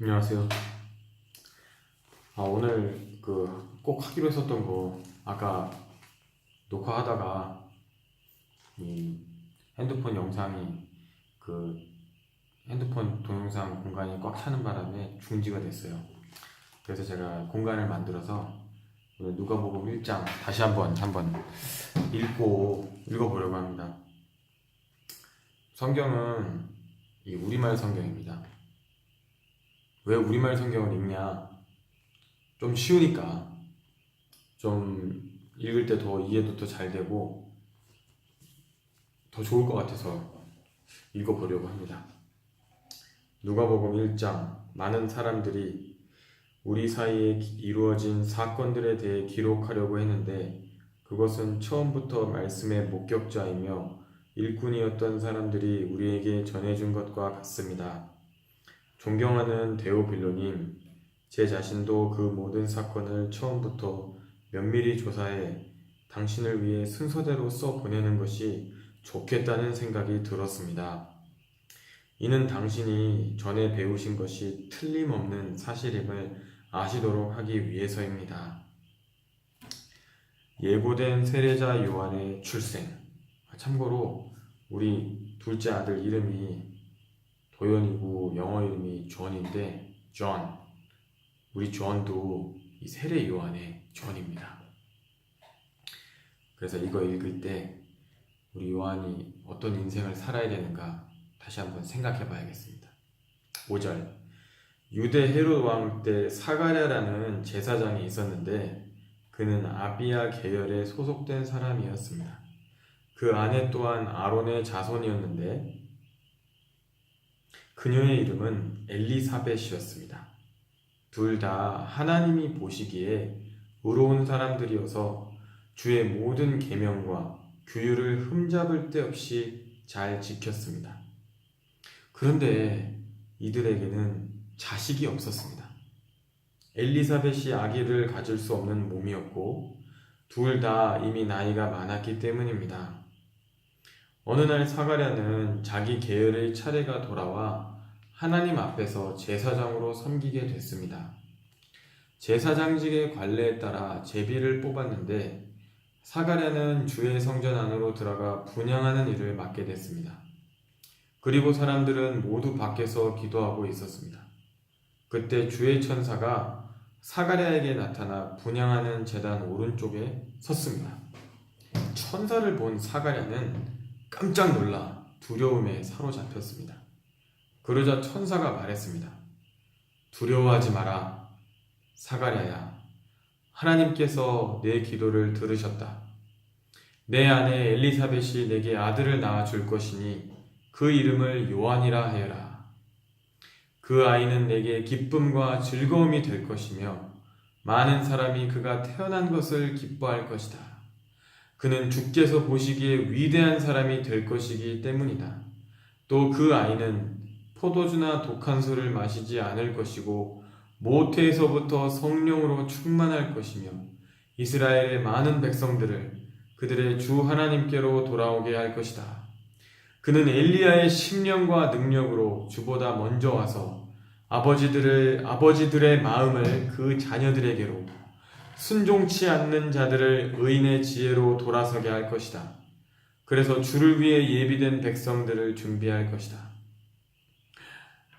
안녕하세요. 오늘 꼭 하기로 했었던 거 아까 녹화하다가 이 핸드폰 영상이 그 핸드폰 동영상 공간이 꽉 차는 바람에 중지가 됐어요. 그래서 제가 공간을 만들어서 오늘 누가복음 1장 다시 한번 읽어보려고 합니다. 성경은 이 우리말 성경입니다. 왜 우리말 성경을 읽냐? 좀 쉬우니까, 좀 읽을 때 더 이해도 더 잘 되고 더 좋을 것 같아서 읽어보려고 합니다. 누가복음 1장. 많은 사람들이 우리 사이에 이루어진 사건들에 대해 기록하려고 했는데 그것은 처음부터 말씀의 목격자이며 일꾼이었던 사람들이 우리에게 전해준 것과 같습니다. 존경하는 데오빌로님, 제 자신도 그 모든 사건을 처음부터 면밀히 조사해 당신을 위해 순서대로 써보내는 것이 좋겠다는 생각이 들었습니다. 이는 당신이 전에 배우신 것이 틀림없는 사실임을 아시도록 하기 위해서입니다. 예고된 세례자 요한의 출생. 참고로 우리 둘째 아들 이름이 도연이고 영어 이름이 존인데 존. 우리 존도 이 세례 요한의 존입니다. 그래서 이거 읽을 때 우리 요한이 어떤 인생을 살아야 되는가 다시 한번 생각해 봐야겠습니다. 5절. 유대 헤롯 왕 때 사가랴라는 제사장이 있었는데 그는 아비야 계열에 소속된 사람이었습니다. 그 아내 또한 아론의 자손이었는데 그녀의 이름은 엘리사벳이었습니다. 둘 다 하나님이 보시기에 의로운 사람들이어서 주의 모든 계명과 규율을 흠잡을 데 없이 잘 지켰습니다. 그런데 이들에게는 자식이 없었습니다. 엘리사벳이 아기를 가질 수 없는 몸이었고 둘 다 이미 나이가 많았기 때문입니다. 어느 날 사가랴는 자기 계열의 차례가 돌아와 하나님 앞에서 제사장으로 섬기게 됐습니다. 제사장직의 관례에 따라 제비를 뽑았는데 사가랴는 주의 성전 안으로 들어가 분향하는 일을 맡게 됐습니다. 그리고 사람들은 모두 밖에서 기도하고 있었습니다. 그때 주의 천사가 사가랴에게 나타나 분향하는 제단 오른쪽에 섰습니다. 천사를 본 사가랴는 깜짝 놀라 두려움에 사로잡혔습니다. 그러자 천사가 말했습니다. 두려워하지 마라. 사가랴야, 하나님께서 내 기도를 들으셨다. 내 아내 엘리사벳이 내게 아들을 낳아줄 것이니 그 이름을 요한이라 하여라. 그 아이는 내게 기쁨과 즐거움이 될 것이며 많은 사람이 그가 태어난 것을 기뻐할 것이다. 그는 주께서 보시기에 위대한 사람이 될 것이기 때문이다. 또 그 아이는 포도주나 독한 술을 마시지 않을 것이고 모태에서부터 성령으로 충만할 것이며 이스라엘의 많은 백성들을 그들의 주 하나님께로 돌아오게 할 것이다. 그는 엘리야의 심령과 능력으로 주보다 먼저 와서 아버지들의 마음을 그 자녀들에게로 순종치 않는 자들을 의인의 지혜로 돌아서게 할 것이다. 그래서 주를 위해 예비된 백성들을 준비할 것이다.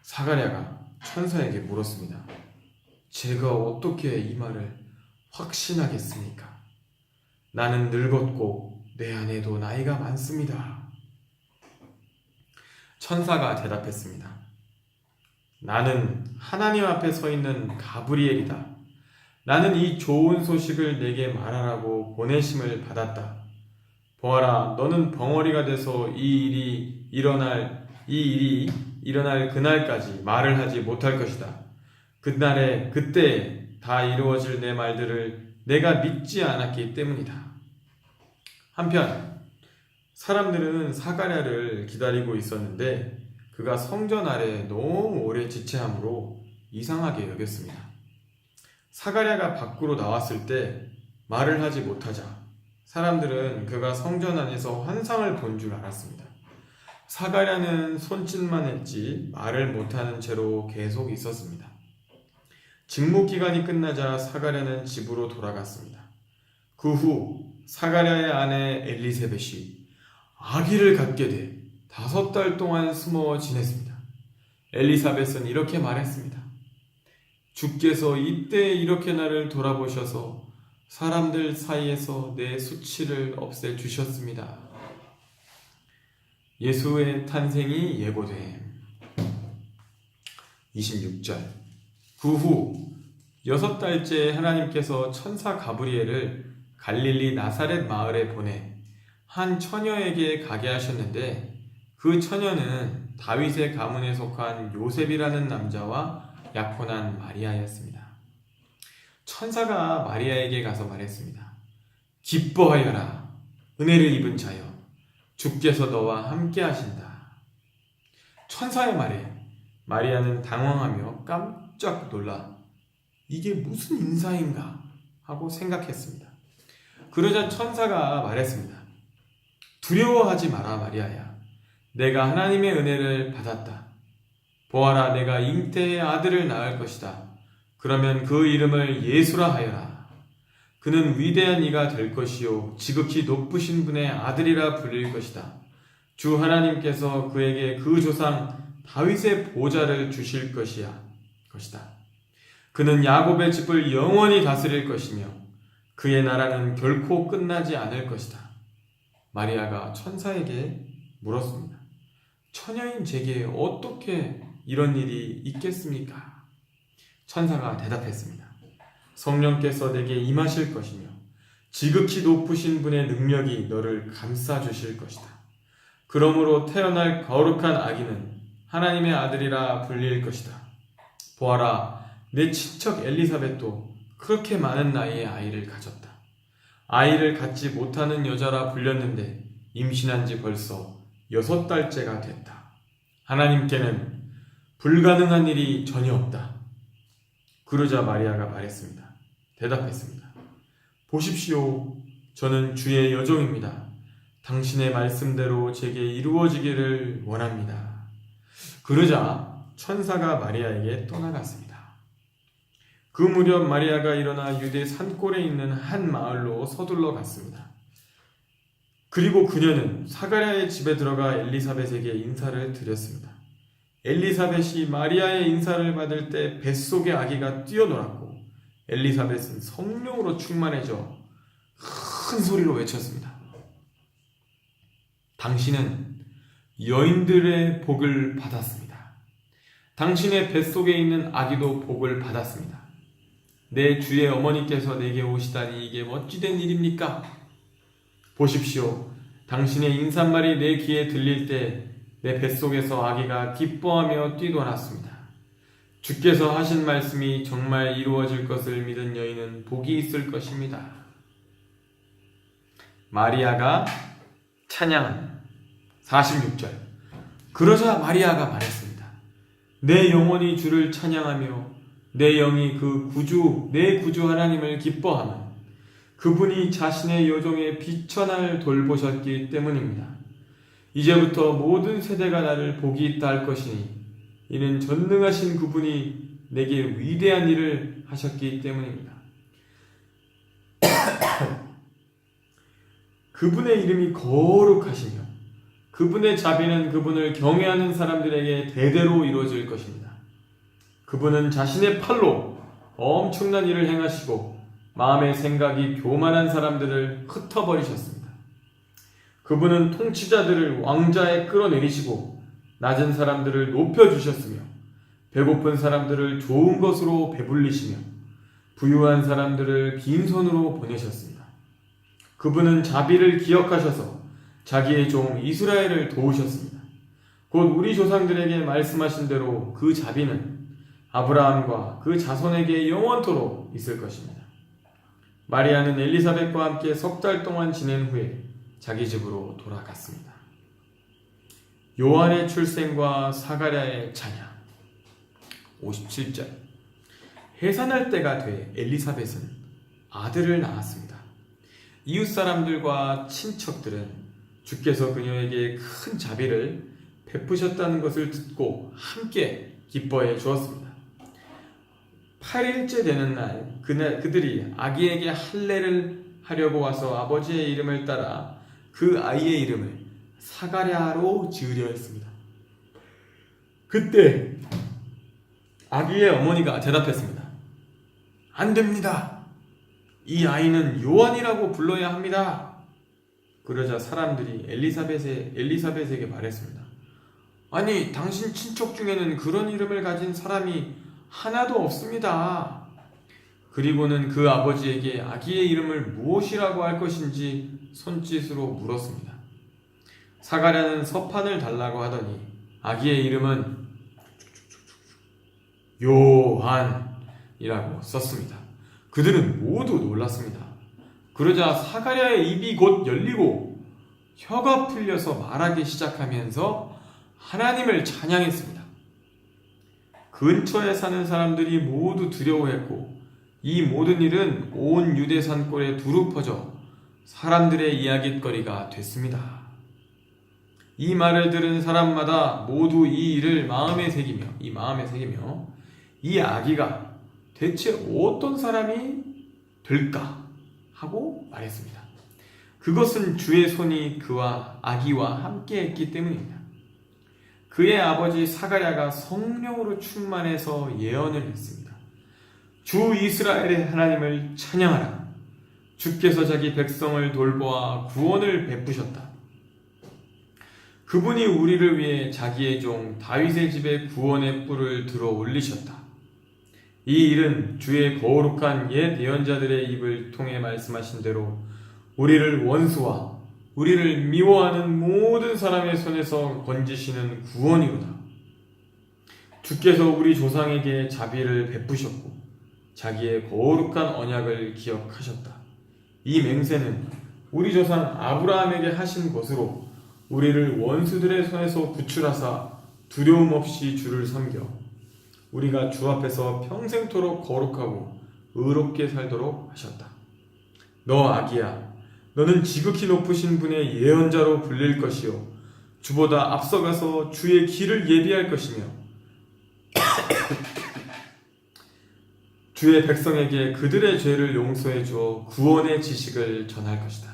사가랴가 천사에게 물었습니다. 제가 어떻게 이 말을 확신하겠습니까? 나는 늙었고 내 아내도 나이가 많습니다. 천사가 대답했습니다. 나는 하나님 앞에 서 있는 가브리엘이다. 나는 이 좋은 소식을 내게 말하라고 보내심을 받았다. 보아라, 너는 벙어리가 돼서 이 일이 일어날 그날까지 말을 하지 못할 것이다. 그때 다 이루어질 내 말들을 내가 믿지 않았기 때문이다. 한편 사람들은 사가랴를 기다리고 있었는데 그가 성전 아래 너무 오래 지체함으로 이상하게 여겼습니다. 사가랴가 밖으로 나왔을 때 말을 하지 못하자 사람들은 그가 성전 안에서 환상을 본 줄 알았습니다. 사가랴는 손짓만 했지 말을 못하는 채로 계속 있었습니다. 직무기간이 끝나자 사가랴는 집으로 돌아갔습니다. 그 후 사가랴의 아내 엘리사벳이 아기를 갖게 돼 5달 동안 숨어 지냈습니다. 엘리사벳은 이렇게 말했습니다. 주께서 이때 이렇게 나를 돌아보셔서 사람들 사이에서 내 수치를 없애주셨습니다. 예수의 탄생이 예고됨. 26절. 그 후 6달째 하나님께서 천사 가브리엘을 갈릴리 나사렛 마을에 보내 한 처녀에게 가게 하셨는데 그 처녀는 다윗의 가문에 속한 요셉이라는 남자와 약혼한 마리아였습니다. 천사가 마리아에게 가서 말했습니다. 기뻐하여라, 은혜를 입은 자여, 주께서 너와 함께 하신다. 천사의 말에 마리아는 당황하며 깜짝 놀라 이게 무슨 인사인가 하고 생각했습니다. 그러자 천사가 말했습니다. 두려워하지 마라 마리아야. 내가 하나님의 은혜를 받았다. 보아라, 내가 잉태의 아들을 낳을 것이다. 그러면 그 이름을 예수라 하여라. 그는 위대한 이가 될 것이요 지극히 높으신 분의 아들이라 불릴 것이다. 주 하나님께서 그에게 그 조상 다윗의 보좌를 주실 것이다. 그는 야곱의 집을 영원히 다스릴 것이며 그의 나라는 결코 끝나지 않을 것이다. 마리아가 천사에게 물었습니다. 처녀인 제게 어떻게 이런 일이 있겠습니까? 천사가 대답했습니다. 성령께서 내게 임하실 것이며 지극히 높으신 분의 능력이 너를 감싸주실 것이다. 그러므로 태어날 거룩한 아기는 하나님의 아들이라 불릴 것이다. 보아라, 내 친척 엘리사벳도 그렇게 많은 나이에 아이를 가졌다. 아이를 갖지 못하는 여자라 불렸는데 임신한 지 벌써 6달째가 됐다. 하나님께는 불가능한 일이 전혀 없다. 그러자 마리아가 말했습니다. 대답했습니다. 보십시오. 저는 주의 여종입니다. 당신의 말씀대로 제게 이루어지기를 원합니다. 그러자 천사가 마리아에게 떠나갔습니다. 그 무렵 마리아가 일어나 유대 산골에 있는 한 마을로 서둘러 갔습니다. 그리고 그녀는 사가랴의 집에 들어가 엘리사벳에게 인사를 드렸습니다. 엘리사벳이 마리아의 인사를 받을 때 뱃속에 아기가 뛰어놀았고 엘리사벳은 성령으로 충만해져 큰 소리로 외쳤습니다. 당신은 여인들의 복을 받았습니다. 당신의 뱃속에 있는 아기도 복을 받았습니다. 내 주의 어머니께서 내게 오시다니 이게 어찌된 일입니까? 보십시오. 당신의 인사말이 내 귀에 들릴 때 내 뱃속에서 아기가 기뻐하며 뛰어났습니다. 주께서 하신 말씀이 정말 이루어질 것을 믿은 여인은 복이 있을 것입니다. 마리아가 찬양한 46절. 그러자 마리아가 말했습니다. 내 영혼이 주를 찬양하며 내 영이 내 구주 하나님을 기뻐하며 그분이 자신의 여종의 비천을 돌보셨기 때문입니다. 이제부터 모든 세대가 나를 복이 있다 할 것이니 이는 전능하신 그분이 내게 위대한 일을 하셨기 때문입니다. 그분의 이름이 거룩하시며 그분의 자비는 그분을 경외하는 사람들에게 대대로 이루어질 것입니다. 그분은 자신의 팔로 엄청난 일을 행하시고 마음의 생각이 교만한 사람들을 흩어버리셨습니다. 그분은 통치자들을 왕좌에 끌어내리시고 낮은 사람들을 높여주셨으며 배고픈 사람들을 좋은 것으로 배불리시며 부유한 사람들을 빈손으로 보내셨습니다. 그분은 자비를 기억하셔서 자기의 종 이스라엘을 도우셨습니다. 곧 우리 조상들에게 말씀하신 대로 그 자비는 아브라함과 그 자손에게 영원토록 있을 것입니다. 마리아는 엘리사벳과 함께 6달 동안 지낸 후에 자기 집으로 돌아갔습니다. 요한의 출생과 사가랴의 찬양. 57절. 해산할 때가 돼 엘리사벳은 아들을 낳았습니다. 이웃 사람들과 친척들은 주께서 그녀에게 큰 자비를 베푸셨다는 것을 듣고 함께 기뻐해 주었습니다. 8일째 되는 날 그들이 아기에게 할례를 하려고 와서 아버지의 이름을 따라 그 아이의 이름을 사가랴로 지으려 했습니다. 그때 아기의 어머니가 대답했습니다. 안 됩니다. 이 아이는 요한이라고 불러야 합니다. 그러자 사람들이 엘리사벳에게 말했습니다. 아니, 당신 친척 중에는 그런 이름을 가진 사람이 하나도 없습니다. 그리고는 그 아버지에게 아기의 이름을 무엇이라고 할 것인지 손짓으로 물었습니다. 사가랴는 서판을 달라고 하더니 아기의 이름은 요한이라고 썼습니다. 그들은 모두 놀랐습니다. 그러자 사가랴의 입이 곧 열리고 혀가 풀려서 말하기 시작하면서 하나님을 찬양했습니다. 근처에 사는 사람들이 모두 두려워했고 이 모든 일은 온 유대 산골에 두루 퍼져 사람들의 이야깃거리가 됐습니다. 이 말을 들은 사람마다 모두 이 일을 마음에 새기며 이 아기가 대체 어떤 사람이 될까 하고 말했습니다. 그것은 주의 손이 그와 아기와 함께 했기 때문입니다. 그의 아버지 사가랴가 성령으로 충만해서 예언을 했습니다. 주 이스라엘의 하나님을 찬양하라. 주께서 자기 백성을 돌보아 구원을 베푸셨다. 그분이 우리를 위해 자기의 종 다윗의 집에 구원의 뿔을 들어 올리셨다. 이 일은 주의 거룩한 옛 예언자들의 입을 통해 말씀하신 대로 우리를 원수와 우리를 미워하는 모든 사람의 손에서 건지시는 구원이로다. 주께서 우리 조상에게 자비를 베푸셨고 자기의 거룩한 언약을 기억하셨다. 이 맹세는 우리 조상 아브라함에게 하신 것으로 우리를 원수들의 손에서 구출하사 두려움 없이 주를 섬겨 우리가 주 앞에서 평생토록 거룩하고 의롭게 살도록 하셨다. 너 아기야, 너는 지극히 높으신 분의 예언자로 불릴 것이요 주보다 앞서가서 주의 길을 예비할 것이며 주의 백성에게 그들의 죄를 용서해 주어 구원의 지식을 전할 것이다.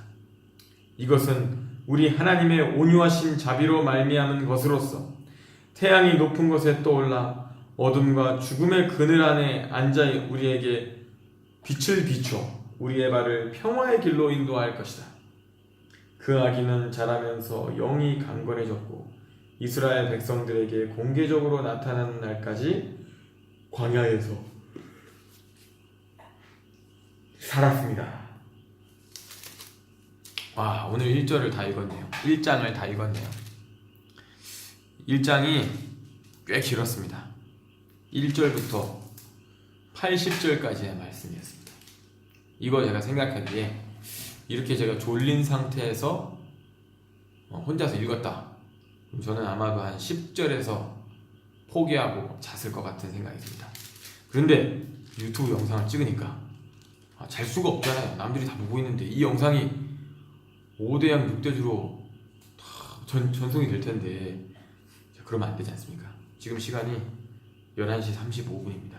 이것은 우리 하나님의 온유하신 자비로 말미암은 것으로서 태양이 높은 곳에 떠올라 어둠과 죽음의 그늘 안에 앉아 우리에게 빛을 비춰 우리의 발을 평화의 길로 인도할 것이다. 그 아기는 자라면서 영이 강건해졌고 이스라엘 백성들에게 공개적으로 나타나는 날까지 광야에서 살았습니다. 와, 오늘 1절을 다 읽었네요. 1장을 다 읽었네요. 1장이 꽤 길었습니다. 1절부터 80절까지의 말씀이었습니다. 이거 제가 생각하기에 이렇게 제가 졸린 상태에서 혼자서 읽었다. 그럼 저는 아마도 한 10절에서 포기하고 잤을 것 같은 생각이 듭니다. 그런데 유튜브 영상을 찍으니까 잘 수가 없잖아요. 남들이 다 보고 있는데 이 영상이 5대양 6대주로 전송이 될 텐데 그러면 안 되지 않습니까? 지금 시간이 11시 35분입니다.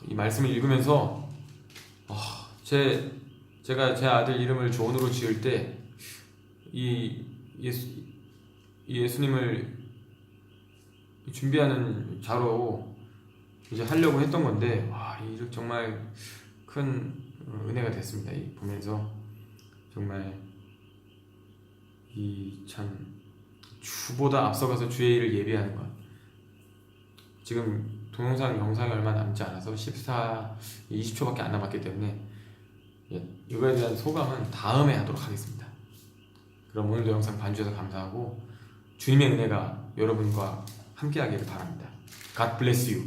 이 말씀을 읽으면서 제가 제 아들 이름을 존으로 지을 때 이 예수님을 준비하는 자로 이제 하려고 했던 건데 이 정말 큰 은혜가 됐습니다. 이 보면서 정말 이 참 주보다 앞서가서 주의 일을 예비하는 것. 지금 동영상이 얼마 남지 않아서 20초밖에 안 남았기 때문에 이거에 대한 소감은 다음에 하도록 하겠습니다. 그럼 오늘도 영상 봐주셔서 감사하고 주님의 은혜가 여러분과 함께 하기를 바랍니다. God bless you.